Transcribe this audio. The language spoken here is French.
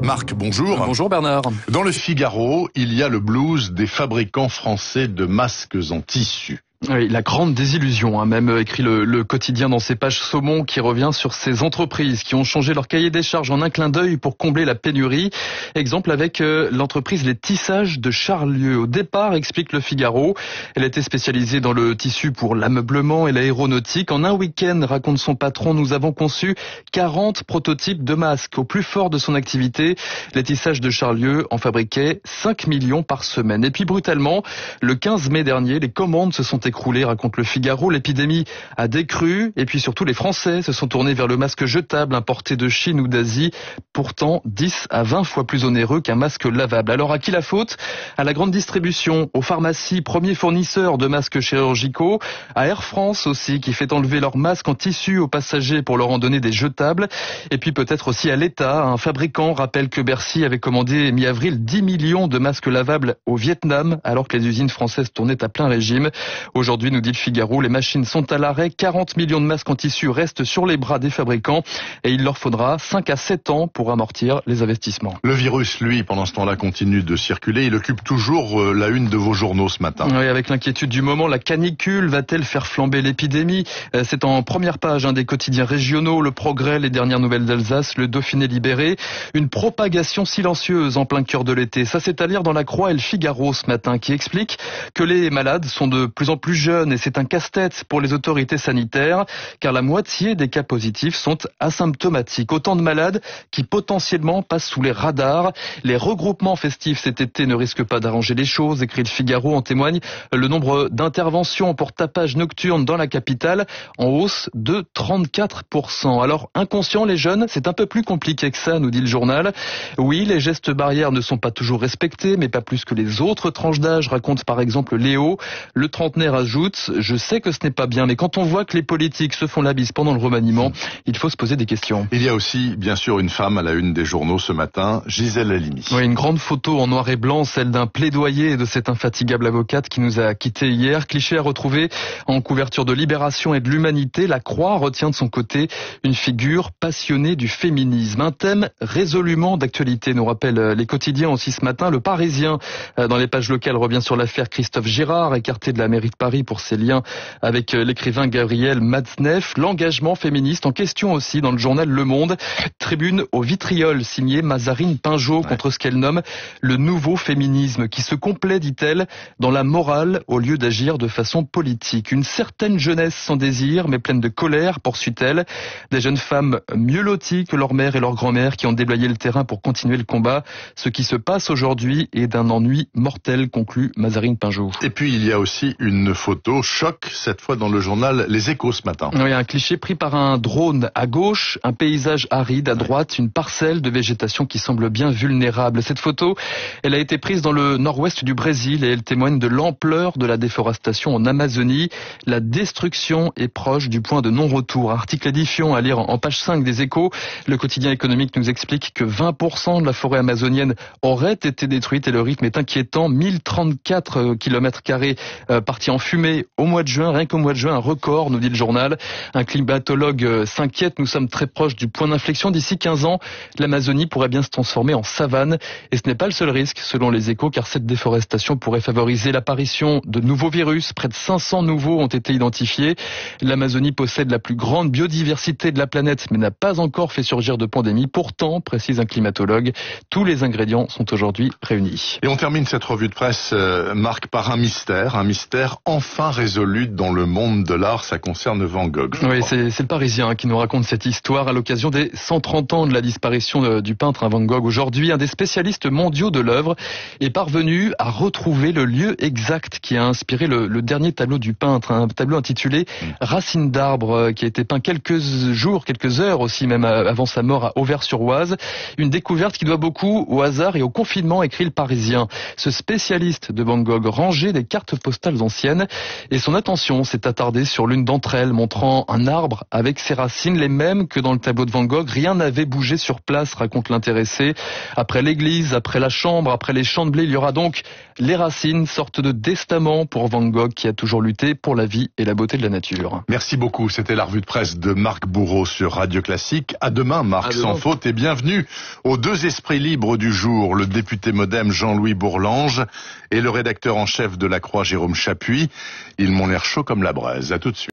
Marc, bonjour. Bonjour Bernard. Dans le Figaro, il y a le blues des fabricants français de masques en tissu. Oui, la grande désillusion, a même écrit le quotidien dans ses pages saumon, qui revient sur ces entreprises qui ont changé leur cahier des charges en un clin d'œil pour combler la pénurie. Exemple avec l'entreprise Les Tissages de Charlieu. Au départ, explique le Figaro, elle était spécialisée dans le tissu pour l'ameublement et l'aéronautique. En un week-end, raconte son patron, nous avons conçu 40 prototypes de masques. Au plus fort de son activité, Les Tissages de Charlieu en fabriquaient 5 millions par semaine. Et puis brutalement, le 15 mai dernier, les commandes se sont écroulé, raconte le Figaro. L'épidémie a décru et puis surtout les Français se sont tournés vers le masque jetable importé de Chine ou d'Asie, pourtant 10 à 20 fois plus onéreux qu'un masque lavable. Alors à qui la faute? À la grande distribution, aux pharmacies, premiers fournisseurs de masques chirurgicaux, à Air France aussi qui fait enlever leurs masques en tissu aux passagers pour leur en donner des jetables, et puis peut-être aussi à l'État. Un fabricant rappelle que Bercy avait commandé mi-avril 10 millions de masques lavables au Vietnam alors que les usines françaises tournaient à plein régime. Aujourd'hui, nous dit le Figaro, les machines sont à l'arrêt, 40 millions de masques en tissu restent sur les bras des fabricants et il leur faudra 5 à 7 ans pour amortir les investissements. Le virus, lui, pendant ce temps-là, continue de circuler. Il occupe toujours la une de vos journaux ce matin. Oui, avec l'inquiétude du moment, la canicule va-t-elle faire flamber l'épidémie? C'est en première page des quotidiens régionaux, Le Progrès, les dernières nouvelles d'Alsace, le Dauphiné libéré. Une propagation silencieuse en plein cœur de l'été. Ça, c'est à lire dans La Croix et le Figaro ce matin, qui explique que les malades sont de plus en plus jeunes et c'est un casse-tête pour les autorités sanitaires car la moitié des cas positifs sont asymptomatiques. Autant de malades qui potentiellement passent sous les radars. Les regroupements festifs cet été ne risquent pas d'arranger les choses, écrit le Figaro. En témoigne le nombre d'interventions pour tapage nocturne dans la capitale en hausse de 34%. Alors inconscients les jeunes, c'est un peu plus compliqué que ça, nous dit le journal. Oui, les gestes barrières ne sont pas toujours respectés, mais pas plus que les autres tranches d'âge, raconte par exemple Léo. Le trentenaire ajoute, je sais que ce n'est pas bien, mais quand on voit que les politiques se font la bise pendant le remaniement, il faut se poser des questions. Il y a aussi, bien sûr, une femme à la une des journaux ce matin, Gisèle Halimi. Oui, une grande photo en noir et blanc, celle d'un plaidoyer de cette infatigable avocate qui nous a quittés hier. Cliché à retrouver en couverture de Libération et de l'Humanité. La Croix retient de son côté une figure passionnée du féminisme. Un thème résolument d'actualité, nous rappelle les quotidiens aussi ce matin. Le Parisien, dans les pages locales, revient sur l'affaire Christophe Girard, écarté de la mairie de Paris pour ses liens avec l'écrivain Gabriel Matzneff. L'engagement féministe en question aussi dans le journal Le Monde. Tribune au vitriol signée Mazarine Pinjot contre ce qu'elle nomme le nouveau féminisme qui se complaît, dit-elle, dans la morale au lieu d'agir de façon politique. Une certaine jeunesse sans désir mais pleine de colère, poursuit-elle. Des jeunes femmes mieux loties que leur mère et leur grand-mère qui ont déblayé le terrain pour continuer le combat. Ce qui se passe aujourd'hui est d'un ennui mortel, conclut Mazarine Pinjot. Et puis il y a aussi une photo choc, cette fois dans le journal Les Échos ce matin. Oui, un cliché pris par un drone à gauche, un paysage aride à droite, une parcelle de végétation qui semble bien vulnérable. Cette photo, elle a été prise dans le nord-ouest du Brésil et elle témoigne de l'ampleur de la déforestation en Amazonie. La destruction est proche du point de non-retour. Article édifiant à lire en page 5 des Échos. Le quotidien économique nous explique que 20% de la forêt amazonienne aurait été détruite et le rythme est inquiétant. 1034 km² partis en fumée au mois de juin, rien qu'au mois de juin, un record, nous dit le journal. Un climatologue s'inquiète, nous sommes très proches du point d'inflexion. D'ici 15 ans, l'Amazonie pourrait bien se transformer en savane. Et ce n'est pas le seul risque, selon les Échos, car cette déforestation pourrait favoriser l'apparition de nouveaux virus. Près de 500 nouveaux ont été identifiés. L'Amazonie possède la plus grande biodiversité de la planète, mais n'a pas encore fait surgir de pandémie. Pourtant, précise un climatologue, tous les ingrédients sont aujourd'hui réunis. Et on termine cette revue de presse, Marc, par un mystère enfin résolu dans le monde de l'art. Ça concerne Van Gogh. Oui, c'est le Parisien qui nous raconte cette histoire à l'occasion des 130 ans de la disparition du peintre Van Gogh. Aujourd'hui, un des spécialistes mondiaux de l'œuvre est parvenu à retrouver le lieu exact qui a inspiré le dernier tableau du peintre, un tableau intitulé Racines d'arbre, qui a été peint quelques heures aussi même avant sa mort à Auvers-sur-Oise. Une découverte qui doit beaucoup au hasard et au confinement, écrit le Parisien. Ce spécialiste de Van Gogh rangeait des cartes postales anciennes Seine. Et son attention s'est attardée sur l'une d'entre elles, montrant un arbre avec ses racines, les mêmes que dans le tableau de Van Gogh. Rien n'avait bougé sur place, raconte l'intéressé. Après l'église, après la chambre, après les champs de blé, il y aura donc les racines, sorte de testament pour Van Gogh qui a toujours lutté pour la vie et la beauté de la nature. Merci beaucoup. C'était la revue de presse de Marc Bourreau sur Radio Classique. À demain, Marc, sans faute, et bienvenue aux deux esprits libres du jour, le député MoDem Jean-Louis Bourlange et le rédacteur en chef de La Croix Jérôme Chapuis. Ils m'ont l'air chaud comme la braise. À tout de suite.